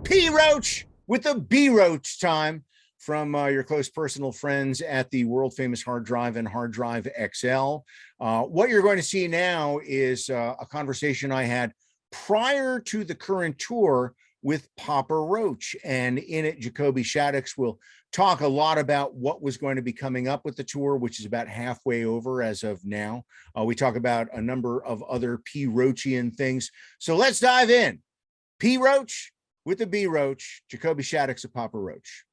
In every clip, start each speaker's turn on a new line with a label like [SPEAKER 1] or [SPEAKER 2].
[SPEAKER 1] P Roach with the B Roach time from your close personal friends at the world famous HardDrive and HardDrive XL. What you're going to see now is a conversation I had prior to the current tour with Papa Roach. And in it, Jacoby Shaddix will talk a lot about what was going to be coming up with the tour, which is about halfway over as of now. We talk about a number of other P Roachian things. So let's dive in. P Roach with the B Roach, Jacoby Shaddix of Papa Roach.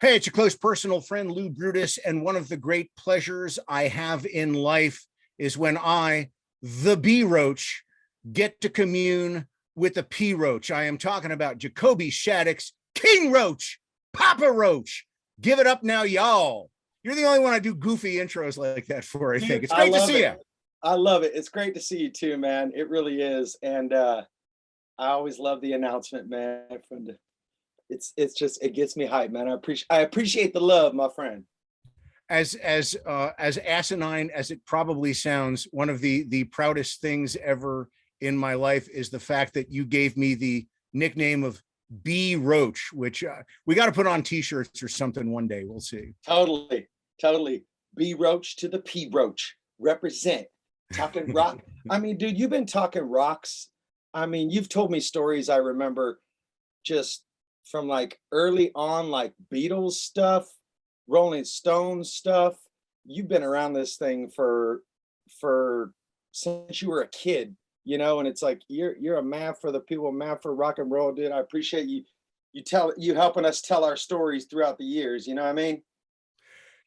[SPEAKER 1] Hey, it's your close personal friend, Lou Brutus, and one of the great pleasures I have in life is when I, the B Roach, get to commune with the P Roach. I am talking about Jacoby Shaddix, King Roach, Papa Roach. Give it up now, y'all. You're the only one I do goofy intros like that for, I think. It's great to see you.
[SPEAKER 2] I love it. It's great to see you too, man. It really is. And I always love the announcement, man. It's just, it gets me hyped, man. I appreciate the love, my friend.
[SPEAKER 1] As asinine as it probably sounds, one of the proudest things ever in my life is the fact that you gave me the nickname of B Roach, which we got to put on t-shirts or something one day. We'll see.
[SPEAKER 2] Totally. B Roach to the P Roach. Represent. Talking rock. I mean, dude, you've been talking rocks. I mean, you've told me stories I remember just from like early on, like Beatles stuff, Rolling Stones stuff. You've been around this thing for since you were a kid, you know, and it's like you're a man for the people, a man for rock and roll, dude. I appreciate you helping us tell our stories throughout the years, you know what I mean?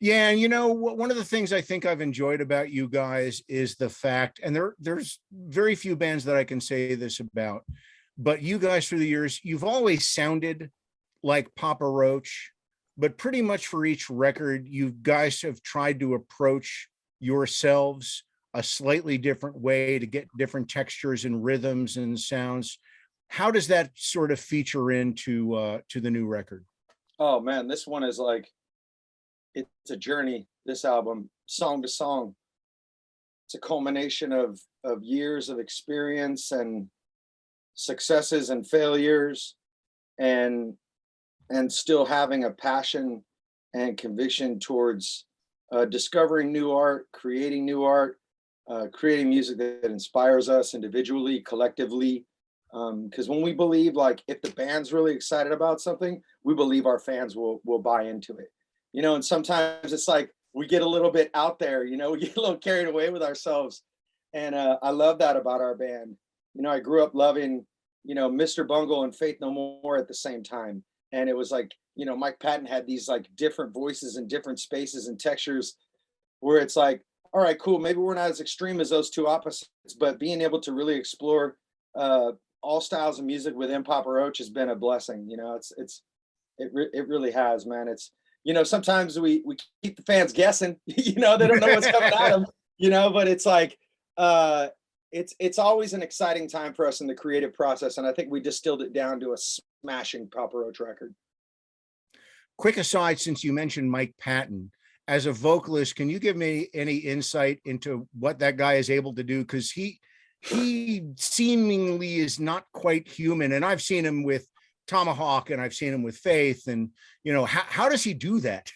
[SPEAKER 1] Yeah, and you know, one of the things I think I've enjoyed about you guys is the fact, and there's very few bands that I can say this about, but you guys through the years, you've always sounded like Papa Roach, but pretty much for each record, you guys have tried to approach yourselves a slightly different way to get different textures and rhythms and sounds. How does that sort of feature into to the new record?
[SPEAKER 2] Oh man, this one is like, it's a journey, this album, song to song. It's a culmination of years of experience and successes and failures, and still having a passion and conviction towards discovering new art, creating new art, creating music that inspires us individually, collectively. Because when we believe, like, if the band's really excited about something, we believe our fans will buy into it. You know, and sometimes it's like we get a little bit out there, you know, we get a little carried away with ourselves. And I love that about our band. You know, I grew up loving, you know, Mr. Bungle and Faith No More at the same time. And it was like, you know, Mike Patton had these like different voices and different spaces and textures where it's like, all right, cool. Maybe we're not as extreme as those two opposites, but being able to really explore all styles of music within Papa Roach has been a blessing. You know, it really has, man. It's, you know, sometimes we keep the fans guessing, you know, they don't know what's coming at them, you know, but it's like, it's always an exciting time for us in the creative process. And I think we distilled it down to a smashing Papa Roach record.
[SPEAKER 1] Quick aside, since you mentioned Mike Patton, as a vocalist, can you give me any insight into what that guy is able to do? Because he seemingly is not quite human. And I've seen him with Tomahawk and I've seen him with Faith, and you know, how does he do that?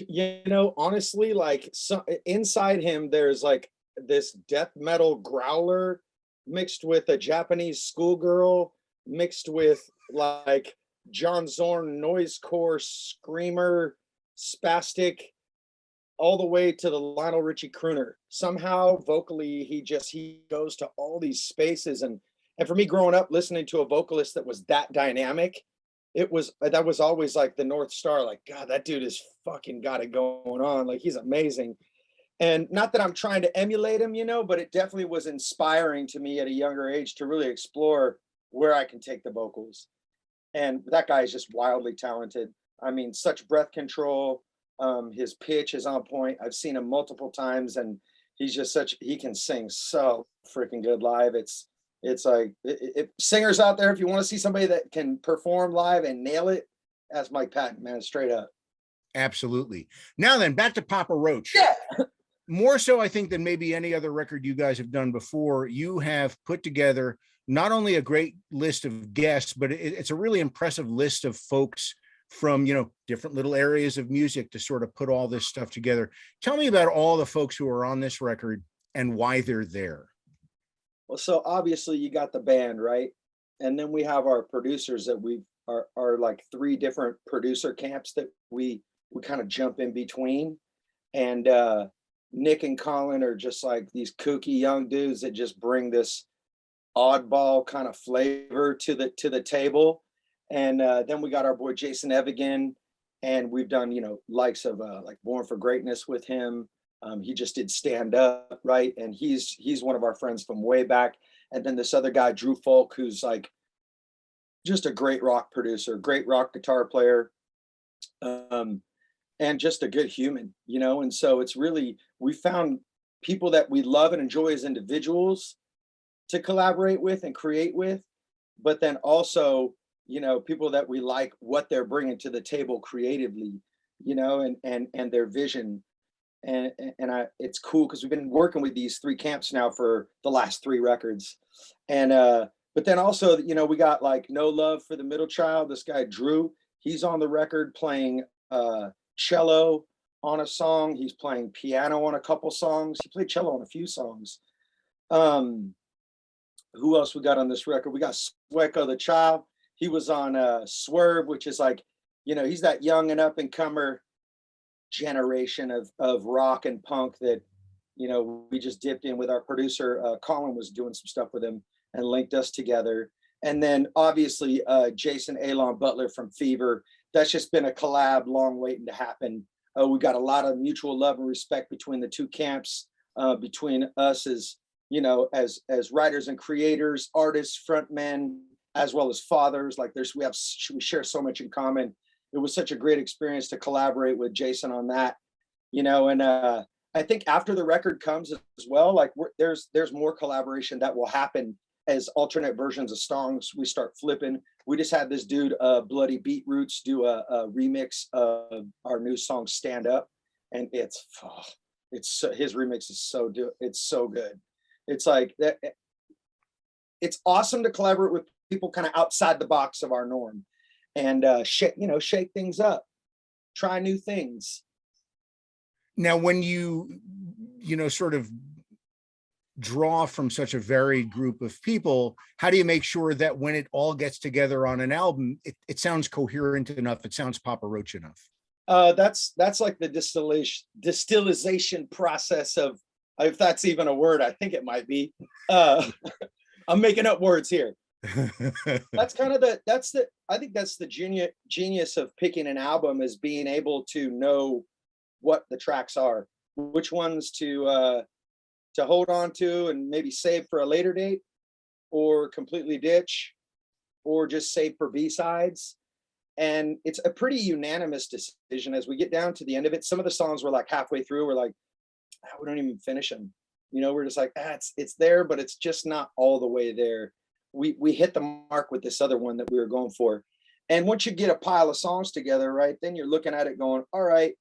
[SPEAKER 2] You know, honestly, like, so inside him there's like this death metal growler mixed with a Japanese schoolgirl mixed with like John Zorn noisecore screamer spastic, all the way to the Lionel Richie crooner. Somehow vocally he goes to all these spaces. And for me, growing up listening to a vocalist that was that dynamic, that was always like the North Star. Like, God, that dude is fucking got it going on. Like, he's amazing. And not that I'm trying to emulate him, you know, but it definitely was inspiring to me at a younger age to really explore where I can take the vocals. And that guy is just wildly talented. I mean, such breath control. His pitch is on point. I've seen him multiple times, and he's just he can sing so freaking good live. It's like, singers out there, if you want to see somebody that can perform live and nail it, that's Mike Patton, man, straight up.
[SPEAKER 1] Absolutely. Now then, back to Papa Roach.
[SPEAKER 2] Yeah.
[SPEAKER 1] More so, I think, than maybe any other record you guys have done before, you have put together not only a great list of guests, but it's a really impressive list of folks from, you know, different little areas of music to sort of put all this stuff together. Tell me about all the folks who are on this record and why they're there.
[SPEAKER 2] Well, so obviously you got the band, right? And then we have our producers that we are like three different producer camps that we kind of jump in between. And Nick and Colin are just like these kooky young dudes that just bring this oddball kind of flavor to the table. And then we got our boy Jason Evigan, and we've done, you know, likes of like Born for Greatness with him. He just did stand up, right? And he's one of our friends from way back. And then this other guy, Drew Folk, who's like just a great rock producer, great rock guitar player, and just a good human, you know? And so it's really, we found people that we love and enjoy as individuals to collaborate with and create with, but then also, you know, people that we like what they're bringing to the table creatively, you know, and their vision. And it's cool because we've been working with these three camps now for the last three records. And but then also, you know, we got like No Love for the Middle Child. This guy Drew, he's on the record playing cello on a song. He's playing piano on a couple songs. He played cello on a few songs. Who else we got on this record? We got Sweko the Child. He was on Swerve, which is like, you know, he's that young and up and comer generation of rock and punk that, you know, we just dipped in with our producer. Colin was doing some stuff with him and linked us together. And then obviously Jason Alon Butler from Fever. That's just been a collab long waiting to happen. We got a lot of mutual love and respect between the two camps, between us as, you know, as writers and creators, artists, frontmen, as well as fathers. Like we share so much in common. It was such a great experience to collaborate with Jason on that, you know. And I think after the record comes as well, like there's more collaboration that will happen as alternate versions of songs we start flipping. We just had this dude, Bloody Beat Roots, do a remix of our new song Stand Up, and it's his remix is it's so good. It's like that. It's awesome to collaborate with people kind of outside the box of our norm, and shake things up, try new things.
[SPEAKER 1] Now, when you sort of draw from such a varied group of people, how do you make sure that when it all gets together on an album, it sounds coherent enough, it sounds Papa Roach enough?
[SPEAKER 2] That's like the distillation process of, if that's even a word, I think it might be. I'm making up words here. That's kind of I think that's the genius of picking an album, is being able to know what the tracks are, which ones to hold on to and maybe save for a later date, or completely ditch, or just save for B-sides. And it's a pretty unanimous decision as we get down to the end of it. Some of the songs were like halfway through, we're like, we don't even finish them. You know, we're just like, it's there, but it's just not all the way there. We hit the mark with this other one that we were going for. And once you get a pile of songs together, right, then you're looking at it going, all right,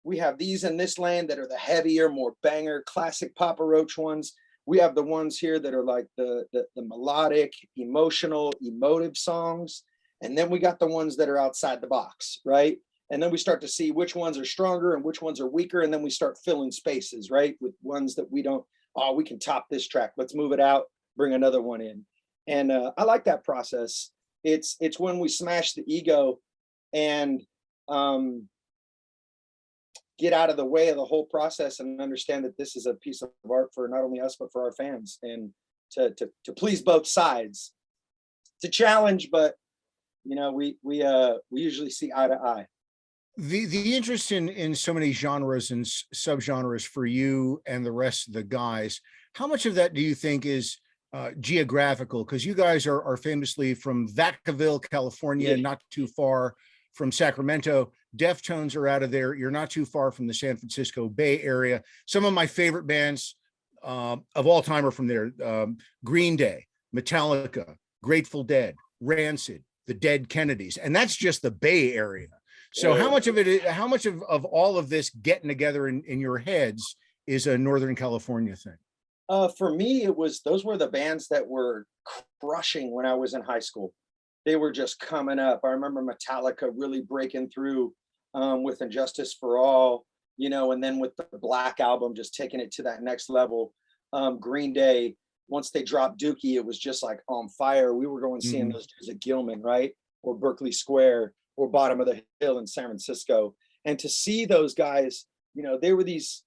[SPEAKER 2] we have these in this lane that are the heavier, more banger, classic Papa Roach ones. We have the ones here that are like the melodic, emotional, emotive songs. And then we got the ones that are outside the box, right? And then we start to see which ones are stronger and which ones are weaker. And then we start filling spaces, right, with ones that we can top this track. Let's move it out, bring another one in. And I like that process. It's when we smash the ego and get out of the way of the whole process and understand that this is a piece of art for not only us, but for our fans, and to please both sides. It's a challenge, but you know, we usually see eye to eye.
[SPEAKER 1] The interest in so many genres and subgenres for you and the rest of the guys, how much of that do you think is geographical? Because you guys are famously from Vacaville, California,
[SPEAKER 2] Yeah.
[SPEAKER 1] Not too far from Sacramento. Deftones are out of there. You're not too far from the San Francisco Bay Area. Some of my favorite bands of all time are from there. Green Day, Metallica, Grateful Dead, Rancid, the Dead Kennedys. And that's just the Bay Area. So how much of all of this getting together in your heads is a Northern California thing?
[SPEAKER 2] For me, those were the bands that were crushing when I was in high school. They were just coming up. I remember Metallica really breaking through with Injustice for All, and then with the Black album, just taking it to that next level. Green Day, once they dropped Dookie, it was just like on fire. We were going seeing those dudes at Gilman, right? Or Berkeley Square or Bottom of the Hill in San Francisco. And to see those guys, they were these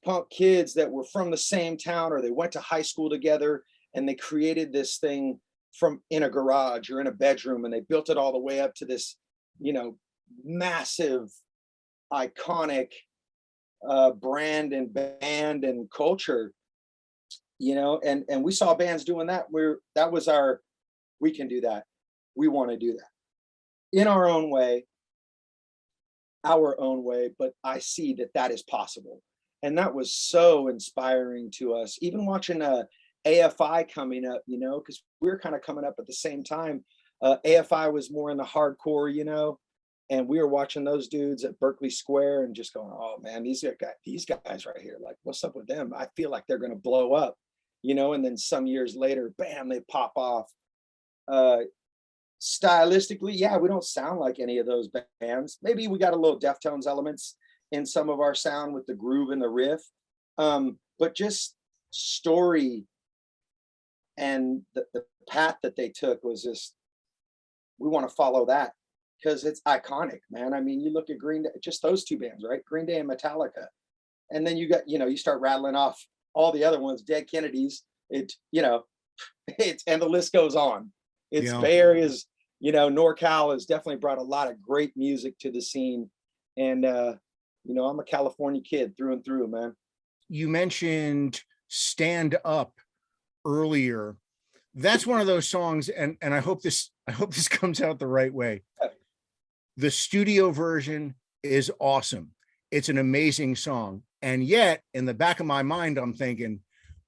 [SPEAKER 2] punk kids that were from the same town, or they went to high school together, and they created this thing from in a garage or in a bedroom, and they built it all the way up to this, massive, iconic brand and band and culture, and we saw bands doing that. We can do that. We want to do that in our own way, but I see that is possible. And that was so inspiring to us, even watching AFI coming up, because we were kind of coming up at the same time. AFI was more in the hardcore, and we were watching those dudes at Berkeley Square and just going, oh man, these guys right here, like, what's up with them? I feel like they're going to blow up, and then some years later, bam, they pop off. Stylistically, yeah, we don't sound like any of those bands. Maybe we got a little Deftones elements in some of our sound with the groove and the riff, but just story and the path that they took was just, we want to follow that because it's iconic, man. I mean, you look at Green Day, just those two bands, right? Green Day and Metallica, and then you got, you start rattling off all the other ones, Dead Kennedys, and the list goes on. It's Bay Area's, NorCal has definitely brought a lot of great music to the scene, and I'm a California kid through and through, man.
[SPEAKER 1] You mentioned Stand Up earlier. That's one of those songs, and I hope this comes out the right way. The studio version is awesome. It's an amazing song. And yet, in the back of my mind, I'm thinking,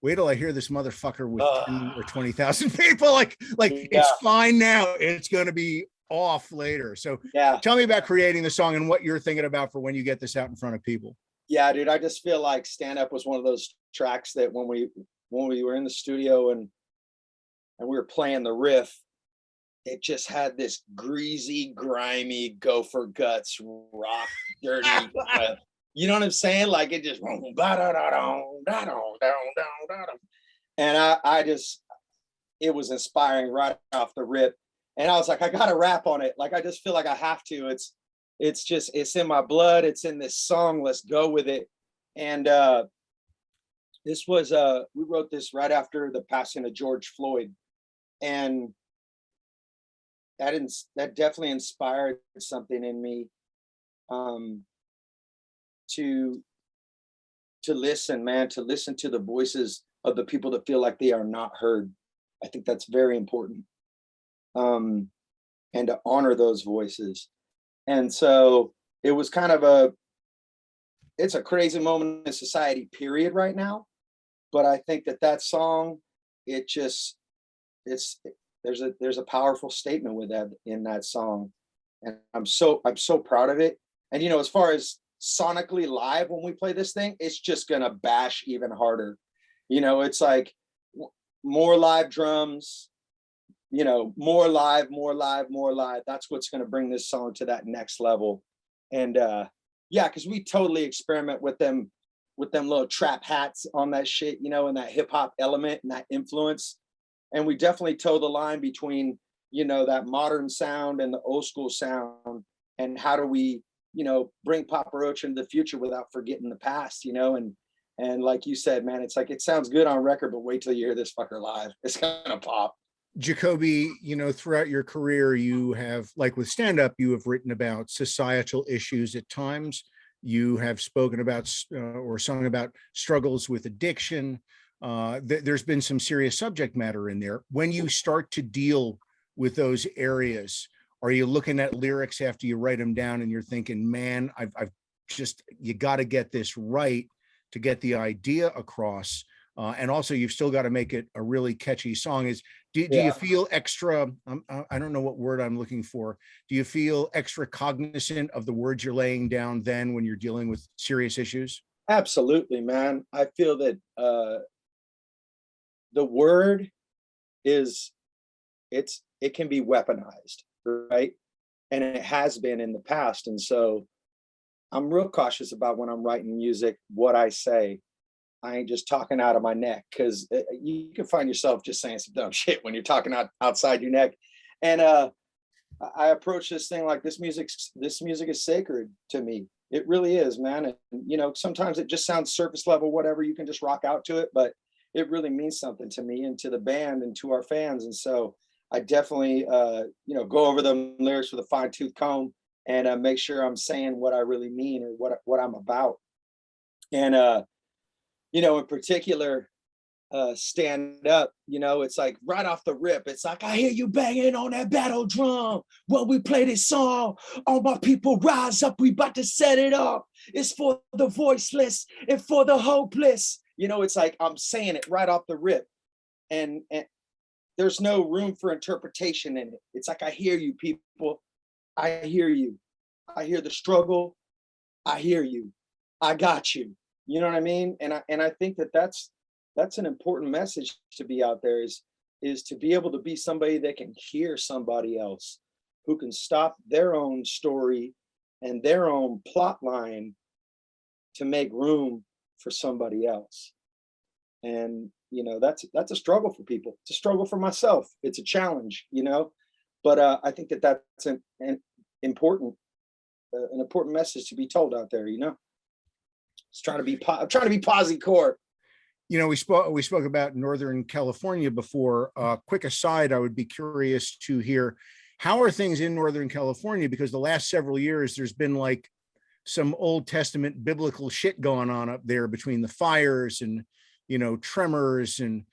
[SPEAKER 1] wait till I hear this motherfucker with 10 or 20,000 people. Like it's fine now. It's going to be off later. So tell me about creating the song and what you're thinking about for when you get this out in front of people.
[SPEAKER 2] Yeah, dude, I just feel like Stand Up was one of those tracks that when we were in the studio and we were playing the riff, it just had this greasy, grimy, Gopher Guts, rock, dirty. You know what I'm saying? Like it just, and I just, it was inspiring right off the rip. And I was like, I got to rap on it. Like, I just feel like I have to. It's in my blood. It's in this song. Let's go with it. And this was, we wrote this right after the passing of George Floyd. And that definitely inspired something in me to listen, man, to listen to the voices of the people that feel like they are not heard. I think that's very important. And to honor those voices. And so it was kind of it's a crazy moment in society, period, right now. But I think that song, there's a powerful statement with that in that song. And I'm so proud of it. And, as far as sonically live, when we play this thing, it's just going to bash even harder. It's like more live drums, more live. That's what's going to bring this song to that next level. And because we totally experiment with them little trap hats on that shit, and that hip hop element and that influence. And we definitely toe the line between, that modern sound and the old school sound. And how do we, bring Papa Roach into the future without forgetting the past, and like you said, man, it's like, it sounds good on record, but wait till you hear this fucker live. It's gonna pop.
[SPEAKER 1] Jacoby, throughout your career, you have, like with Stand Up, you have written about societal issues at times. You have spoken about or sung about struggles with addiction. There's been some serious subject matter in there. When you start to deal with those areas, are you looking at lyrics after you write them down and you're thinking, man, you got to get this right to get the idea across? And also, you've still got to make it a really catchy song. Do you feel extra, I don't know what word I'm looking for. Do you feel extra cognizant of the words you're laying down then when you're dealing with serious issues?
[SPEAKER 2] Absolutely, man. I feel that the word is, it can be weaponized, right? And it has been in the past. And so I'm real cautious about when I'm writing music, what I say. I ain't just talking out of my neck, because you can find yourself just saying some dumb shit when you're talking outside your neck. And I approach this thing like this music is sacred to me. It really is, man. And you know, sometimes it just sounds surface level, whatever, you can just rock out to it, but it really means something to me and to the band and to our fans. And so I definitely you know, go over the lyrics with a fine-tooth comb and make sure I'm saying what I really mean or what I'm about. And you know, in particular, stand up, you know, it's like right off the rip, it's like, I hear you banging on that battle drum when we play this song. All my people rise up, we about to set it up. It's for the voiceless and for the hopeless. You know, it's like I'm saying it right off the rip, and there's no room for interpretation in it. It's like, I hear you, people. I hear you. I hear the struggle. I hear you. I got you. You know what I mean? And I think that's an important message to be out there, is to be able to be somebody that can hear somebody else, who can stop their own story and their own plot line to make room for somebody else. And you know, that's a struggle for people. It's a struggle for myself. It's a challenge, you know. But I think that's an important message to be told out there, you know. It's trying to be I'm trying to be posi-core.
[SPEAKER 1] You know, we spoke about Northern California before. Quick aside, I would be curious to hear, how are things in Northern California? Because the last several years, there's been like some Old Testament biblical shit going on up there, between the fires and, you know, tremors and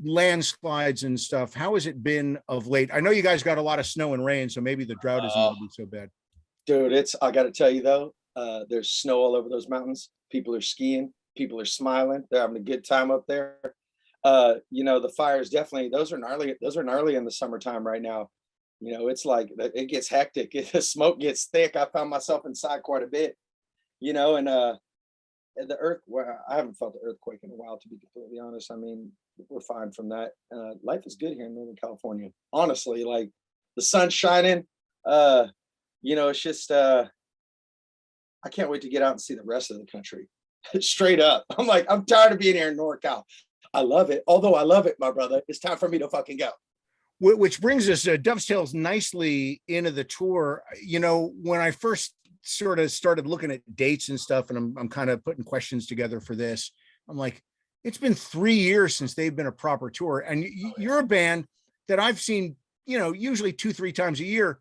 [SPEAKER 1] landslides and stuff. How has it been of late? I know you guys got a lot of snow and rain, so maybe the drought isn't going to be so bad.
[SPEAKER 2] Dude, I got to tell you though, there's snow all over those mountains. People are skiing. People are smiling. They're having a good time up there. You know, the fires definitely, those are gnarly in the summertime right now. You know, it's like, it gets hectic. The smoke gets thick. I found myself inside quite a bit, you know, and the earth, well, I haven't felt the earthquake in a while, to be completely honest. I mean, we're fine from that. Life is good here in Northern California. Honestly, like the sun's shining. You know, it's just, I can't wait to get out and see the rest of the country. Straight up. I'm like, I'm tired of being here in NorCal. I love it. Although I love it, my brother. It's time for me to fucking go.
[SPEAKER 1] Which brings us, dovetails nicely into the tour. You know, when I first sort of started looking at dates and stuff, and I'm kind of putting questions together for this, I'm like, it's been 3 years since they've been a proper tour. And you're a band that I've seen, you know, usually 2-3 times a year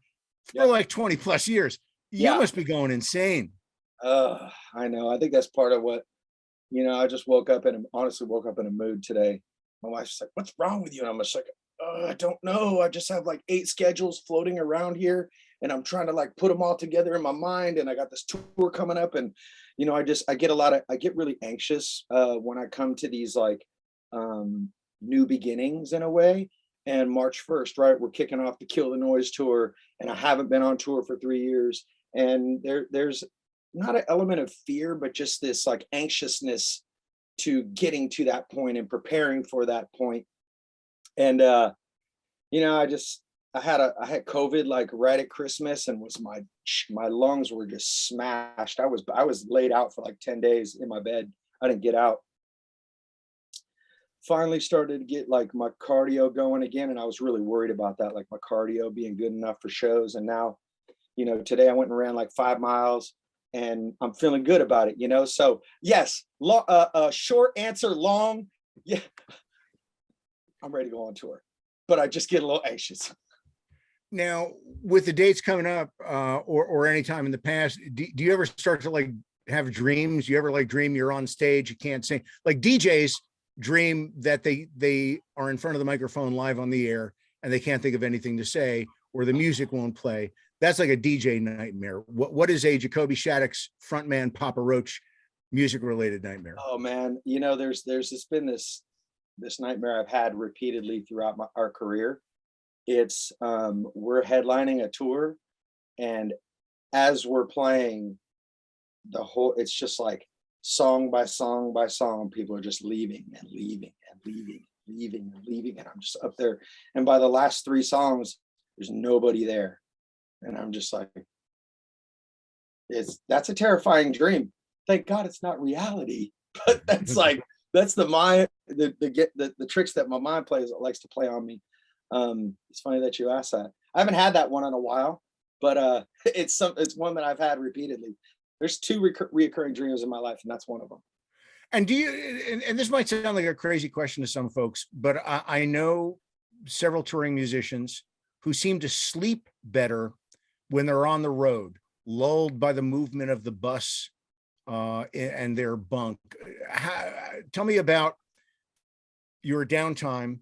[SPEAKER 1] for like 20 plus years. You must be going insane.
[SPEAKER 2] I know. I think that's part of what, you know, I just honestly woke up in a mood today. My wife's like, what's wrong with you? And I'm just like, I don't know. I just have like 8 schedules floating around here, and I'm trying to like put them all together in my mind. And I got this tour coming up, and, you know, I get really anxious when I come to these like new beginnings in a way. And March 1st, right, we're kicking off the Kill the Noise tour, and I haven't been on tour for 3 years. And there's not an element of fear, but just this like anxiousness to getting to that point and preparing for that point. And you know, I had COVID like right at Christmas, and was my lungs were just smashed. I was laid out for like 10 days in my bed. I didn't get out. Finally started to get like my cardio going again, and I was really worried about that, like my cardio being good enough for shows. And now, you know, today I went and ran like 5 miles, and I'm feeling good about it, you know. So yes, short answer, long, yeah, I'm ready to go on tour, but I just get a little anxious.
[SPEAKER 1] Now, with the dates coming up, or any time in the past, do you ever start to like have dreams? You ever like dream you're on stage, you can't sing? Like DJs dream that they are in front of the microphone live on the air, and they can't think of anything to say, or the music won't play. That's like a DJ nightmare. What is a Jacoby Shaddix frontman Papa Roach music related nightmare?
[SPEAKER 2] Oh man, you know, there's been this nightmare I've had repeatedly throughout our career. It's we're headlining a tour, and as we're playing it's just like song by song by song, people are just leaving and leaving and leaving, leaving and leaving, and I'm just up there. And by the last 3 songs, there's nobody there. And I'm just like, that's a terrifying dream. Thank God it's not reality. But that's like, that's the mind, the tricks that my mind likes to play on me. It's funny that you asked that. I haven't had that one in a while, but it's one that I've had repeatedly. There's 2 reoccurring dreams in my life, and that's one of them.
[SPEAKER 1] And do you, and this might sound like a crazy question to some folks, but I know several touring musicians who seem to sleep better when they're on the road, lulled by the movement of the bus and their bunk. Tell me about your downtime,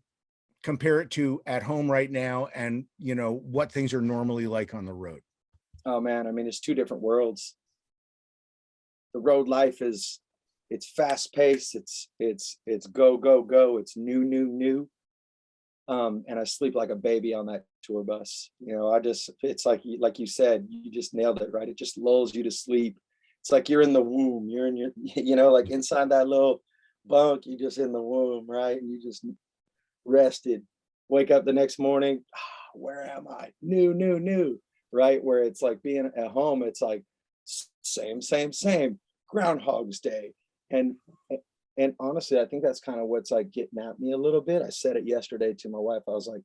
[SPEAKER 1] compare it to at home right now, and what things are normally like on the road.
[SPEAKER 2] Oh man, I mean, it's 2 different worlds. The road life it's fast paced, it's go, go, go, it's new. And I sleep like a baby on that tour bus. It's like you said, you just nailed it, right? It just lulls you to sleep. It's like you're in the womb, you're in your, like inside that little bunk, you just in the womb, right? And you just rested, wake up the next morning, where am I? New, right? Where it's like being at home, it's like same, Groundhog's Day. And honestly, I think that's kind of what's like getting at me a little bit. I said it yesterday to my wife. I was like,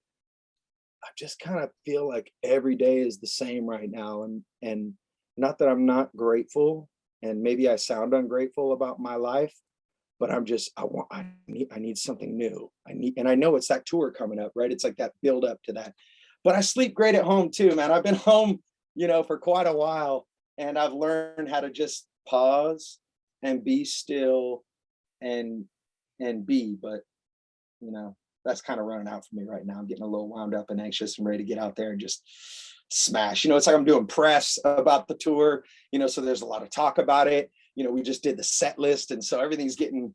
[SPEAKER 2] I just kind of feel like every day is the same right now. And not that I'm not grateful, and maybe I sound ungrateful about my life, but I need something new. And I know it's that tour coming up, right? It's like that build up to that. But I sleep great at home too, man. I've been home, for quite a while, and I've learned how to just pause and be still and be, but that's kind of running out for me right now. I'm getting a little wound up and anxious and ready to get out there and just smash. It's like I'm doing press about the tour, so there's a lot of talk about it. We just did the set list, and so everything's getting,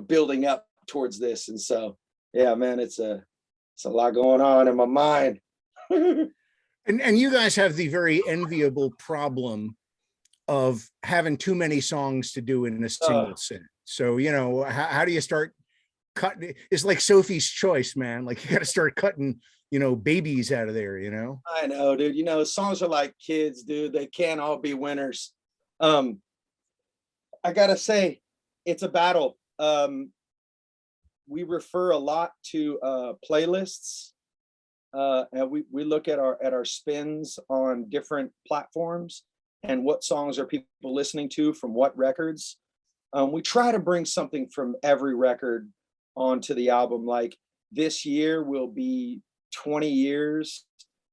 [SPEAKER 2] building up towards this. And so, yeah, man, it's a lot going on in my mind.
[SPEAKER 1] And you guys have the very enviable problem of having too many songs to do in a single set. So, how do you start cutting? It's like Sophie's Choice, man. Like, you got to start cutting, babies out of there,
[SPEAKER 2] I know, dude. Songs are like kids, dude. They can't all be winners. I gotta say, it's a battle. We refer a lot to playlists, and we look at our spins on different platforms and what songs are people listening to from what records. We try to bring something from every record onto the album. Like this year will be 20 years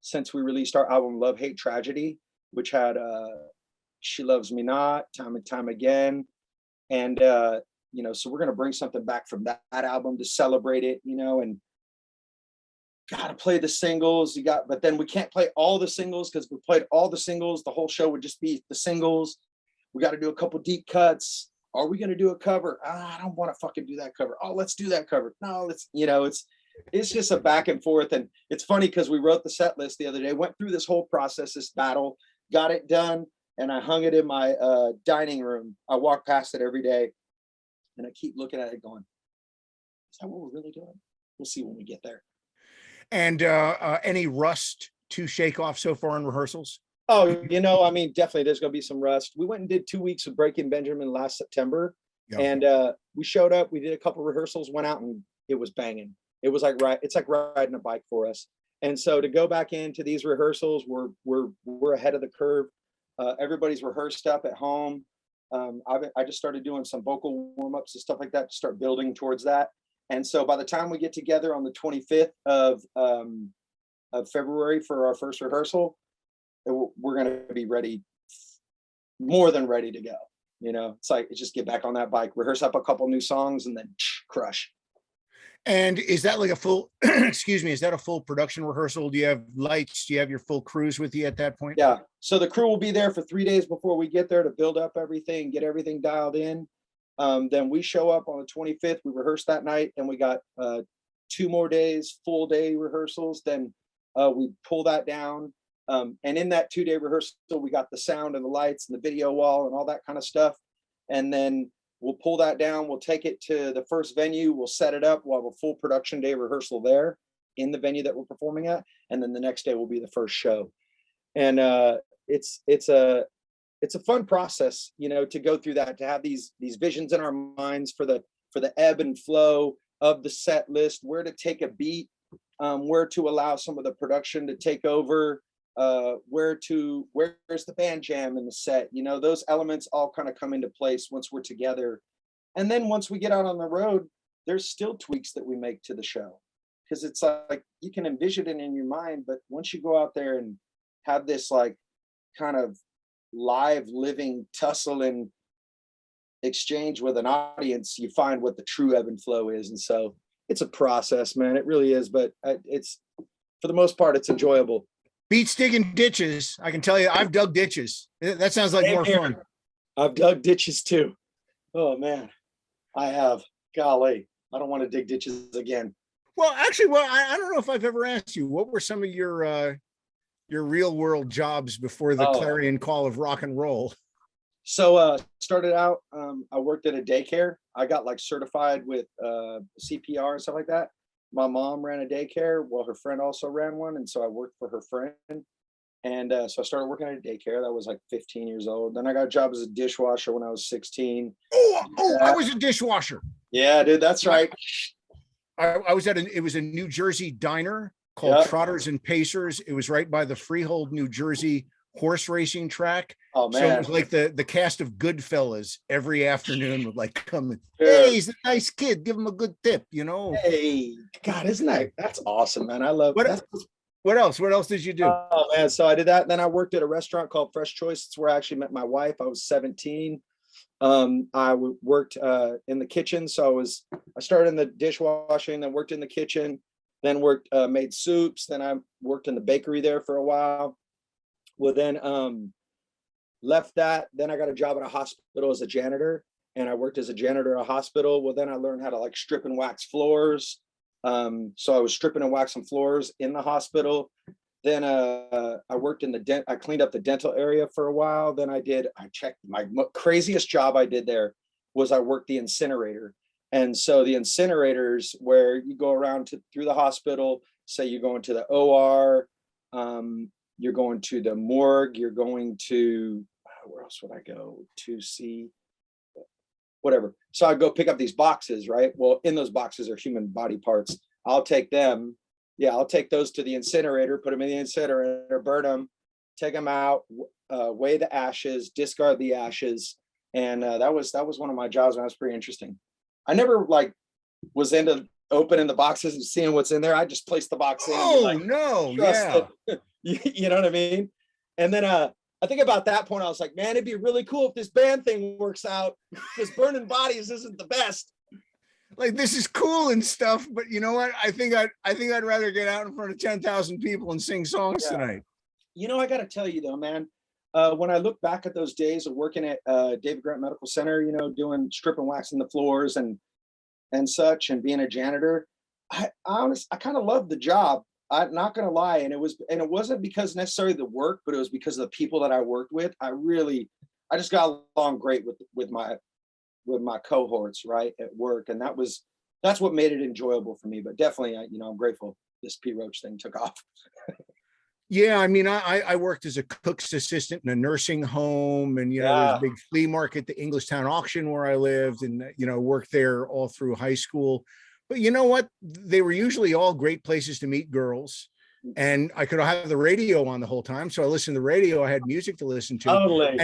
[SPEAKER 2] since we released our album Love, Hate, Tragedy, which had She Loves Me Not, Time and Time Again. And so we're gonna bring something back from that album to celebrate it, and gotta play the singles. But then we can't play all the singles, because if we played all the singles, the whole show would just be the singles. We got to do a couple deep cuts. Are we going to do a cover? I don't want to fucking do that cover. Oh, let's do that cover. No, it's just a back and forth. And it's funny because we wrote the set list the other day, went through this whole process, this battle, got it done. And I hung it in my dining room. I walk past it every day, and I keep looking at it going, is that what we're really doing? We'll see when we get there.
[SPEAKER 1] And any rust to shake off so far in rehearsals?
[SPEAKER 2] Oh, definitely there's going to be some rust. We went and did 2 weeks of Breaking Benjamin last September. Yep. And we showed up, we did a couple rehearsals, went out, and it was banging. It was like, it's like riding a bike for us. And so to go back into these rehearsals, we're ahead of the curve. Everybody's rehearsed up at home. I just started doing some vocal warm-ups and stuff like that to start building towards that. And so by the time we get together on the 25th of February for our first rehearsal, we're going to be ready, more than ready to go. It's like, just get back on that bike, rehearse up a couple new songs, and then crush.
[SPEAKER 1] And is that like a full, excuse me, is that a full production rehearsal? Do you have lights? Do you have your full crews with you at that point?
[SPEAKER 2] Yeah. So the crew will be there for 3 days before we get there to build up everything, get everything dialed in. Then we show up on the 25th, we rehearse that night, and we got 2 more days, full day rehearsals. Then we pull that down. And in that 2-day rehearsal, we got the sound and the lights and the video wall and all that kind of stuff. And then we'll pull that down, we'll take it to the first venue, we'll set it up, we'll have a full production day rehearsal there in the venue that we're performing at, and then the next day will be the first show. And it's a fun process, you know, to go through that, to have these visions in our minds for the ebb and flow of the set list, where to take a beat, where to allow some of the production to take over, where's the band jam in the set, you know, those elements all kind of come into place once we're together. And then once we get out on the road, there's still tweaks that we make to the show, because it's like you can envision it in your mind, but once you go out there and have this like kind of live living tussle and exchange with an audience, you find what the true ebb and flow is. And so it's a process, man, it really is, but it's, for the most part, it's enjoyable.
[SPEAKER 1] Beats digging ditches. I can tell you, I've dug ditches. That sounds like more fun.
[SPEAKER 2] I've dug ditches too. Oh man, I have. Golly, I don't want to dig ditches again.
[SPEAKER 1] Well, actually, I don't know if I've ever asked you, what were some of your real world jobs before the clarion call of rock and roll?
[SPEAKER 2] So started out, I worked at a daycare. I got like certified with CPR and stuff like that. My mom ran a daycare. Well, her friend also ran one. And so I worked for her friend. And so I started working at a daycare. That was like 15 years old. Then I got a job as a dishwasher when I was 16.
[SPEAKER 1] I was a dishwasher.
[SPEAKER 2] Yeah, dude, that's right.
[SPEAKER 1] I was it was a New Jersey diner called Trotters and Pacers. It was right by the Freehold, New Jersey horse racing track.
[SPEAKER 2] Oh man.
[SPEAKER 1] So it was like the cast of Goodfellas every afternoon would like come and, hey, he's a nice kid, give him a good tip, you know.
[SPEAKER 2] Hey, God, isn't that's awesome, man. I love
[SPEAKER 1] that. What else did you do?
[SPEAKER 2] Oh man, so I did that. Then I worked at a restaurant called Fresh Choice. It's where I actually met my wife. I was 17. I worked in the kitchen. So I started in the dishwashing, then worked in the kitchen, then made soups. Then I worked in the bakery there for a while. Well, then left that. Then I got a job at a hospital as a janitor, and I worked as a janitor at a hospital. Well, then I learned how to like strip and wax floors. So I was stripping and waxing floors in the hospital. Then I worked in I cleaned up the dental area for a while. Then I checked my craziest job I did there was I worked the incinerator. And so the incinerators where you go around through the hospital, say you're going to the OR, you're going to the morgue, you're going to, where else would I go to see? Whatever. So I go pick up these boxes, right? Well, in those boxes are human body parts. I'll take them. Yeah, I'll take those to the incinerator, put them in the incinerator, burn them, take them out, weigh the ashes, discard the ashes. And that was one of my jobs, and that was pretty interesting. I never like was into opening the boxes and seeing what's in there. I just placed the box in.
[SPEAKER 1] Oh, like, no. Yeah.
[SPEAKER 2] You know what I mean? And then I think about that point, I was like, man, it'd be really cool if this band thing works out, because burning bodies isn't the best.
[SPEAKER 1] Like, this is cool and stuff, but you know what? I think I'd rather get out in front of 10,000 people and sing songs tonight.
[SPEAKER 2] You know, I got to tell you though, man, when I look back at those days of working at David Grant Medical Center, you know, doing strip and waxing the floors and such, and being a janitor, I kind of loved the job. I'm not going to lie. And it wasn't because necessarily the work, but it was because of the people that I worked with. I just got along great with my cohorts, right, at work. And that's what made it enjoyable for me. But definitely, I'm grateful this P Roach thing took off.
[SPEAKER 1] Yeah, I mean, I worked as a cook's assistant in a nursing home, and there's a big flea market, the Englishtown auction where I lived, and worked there all through high school. But you know what? They were usually all great places to meet girls, and I could have the radio on the whole time. So I listened to the radio. I had music to listen to.
[SPEAKER 2] Totally.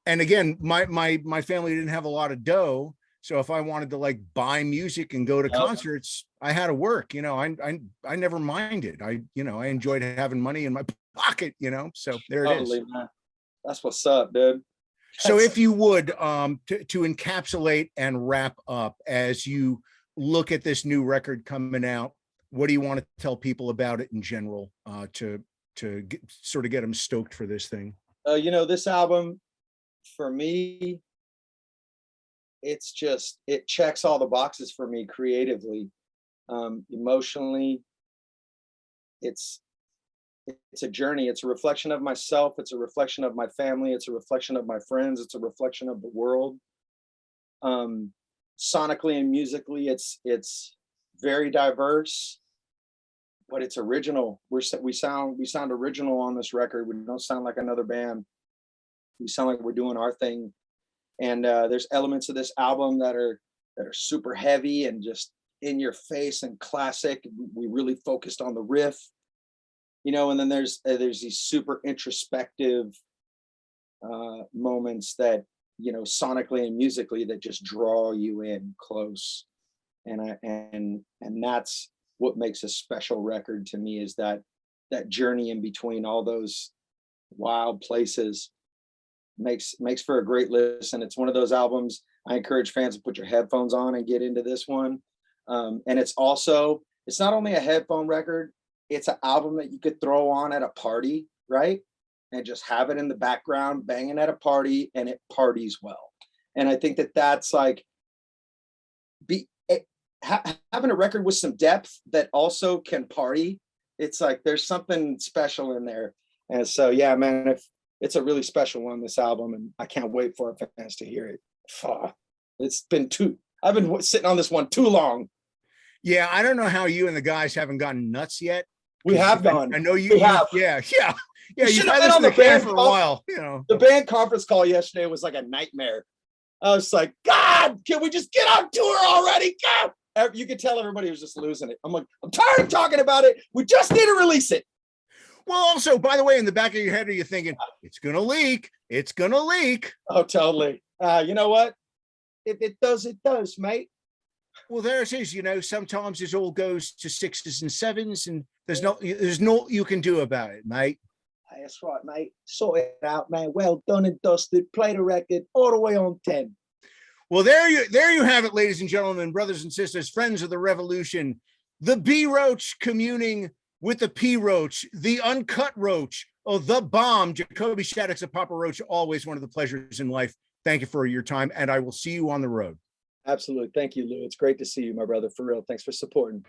[SPEAKER 1] And again, my family didn't have a lot of dough. So if I wanted to like buy music and go to concerts, I had to work. I never minded. I enjoyed having money in my pocket. So there it is.
[SPEAKER 2] Man. That's what's up, dude.
[SPEAKER 1] So if you would, to encapsulate and wrap up, as you look at this new record coming out, what do you want to tell people about it in general, to sort of get them stoked for this thing?
[SPEAKER 2] This album, for me, it checks all the boxes for me creatively, emotionally. It's a journey. It's a reflection of myself. It's a reflection of my family. It's a reflection of my friends. It's a reflection of the world. Sonically and musically, it's very diverse, but it's original. We sound original on this record. We don't sound like another band. We sound like we're doing our thing. And there's elements of this album that are super heavy and just in your face and classic. We really focused on the riff, you know. And then there's these super introspective moments that, you know, sonically and musically, that just draw you in close. And that's what makes a special record to me, is that journey in between all those wild places makes for a great listen. It's one of those albums I encourage fans to put your headphones on and get into this one. And it's not only a headphone record, it's an album that you could throw on at a party, right? And just have it in the background, banging at a party, and it parties well. And I think that's like, having a record with some depth that also can party. It's like there's something special in there. And so, yeah, man, it's a really special one, this album, and I can't wait for our fans to hear it. I've been sitting on this one too long.
[SPEAKER 1] Yeah, I don't know how you and the guys haven't gotten nuts yet.
[SPEAKER 2] We have gone.
[SPEAKER 1] I know you have. Yeah. You've had this in the can for a while. You know,
[SPEAKER 2] the band conference call yesterday was like a nightmare. I was like, God, can we just get on tour already? God! You could tell everybody was just losing it. I'm like, I'm tired of talking about it. We just need to release it.
[SPEAKER 1] Well, also, by the way, in the back of your head, are you thinking, it's going to leak? It's going to leak.
[SPEAKER 2] Oh, totally. You know what? If it does, it does, mate.
[SPEAKER 1] Well, there it is. You know, sometimes it all goes to 6s and 7s, and there's no you can do about it, mate.
[SPEAKER 2] Hey, that's right, mate. Sort it out, man. Well done and dusted. Play the record all the way on 10.
[SPEAKER 1] Well, there you have it, ladies and gentlemen, brothers and sisters, friends of the revolution, the B Roach communing with the P Roach, the uncut Roach, the bomb, Jacoby Shaddix of Papa Roach. Always one of the pleasures in life. Thank you for your time, and I will see you on the road.
[SPEAKER 2] Absolutely. Thank you, Lou. It's great to see you, my brother, for real. Thanks for supporting.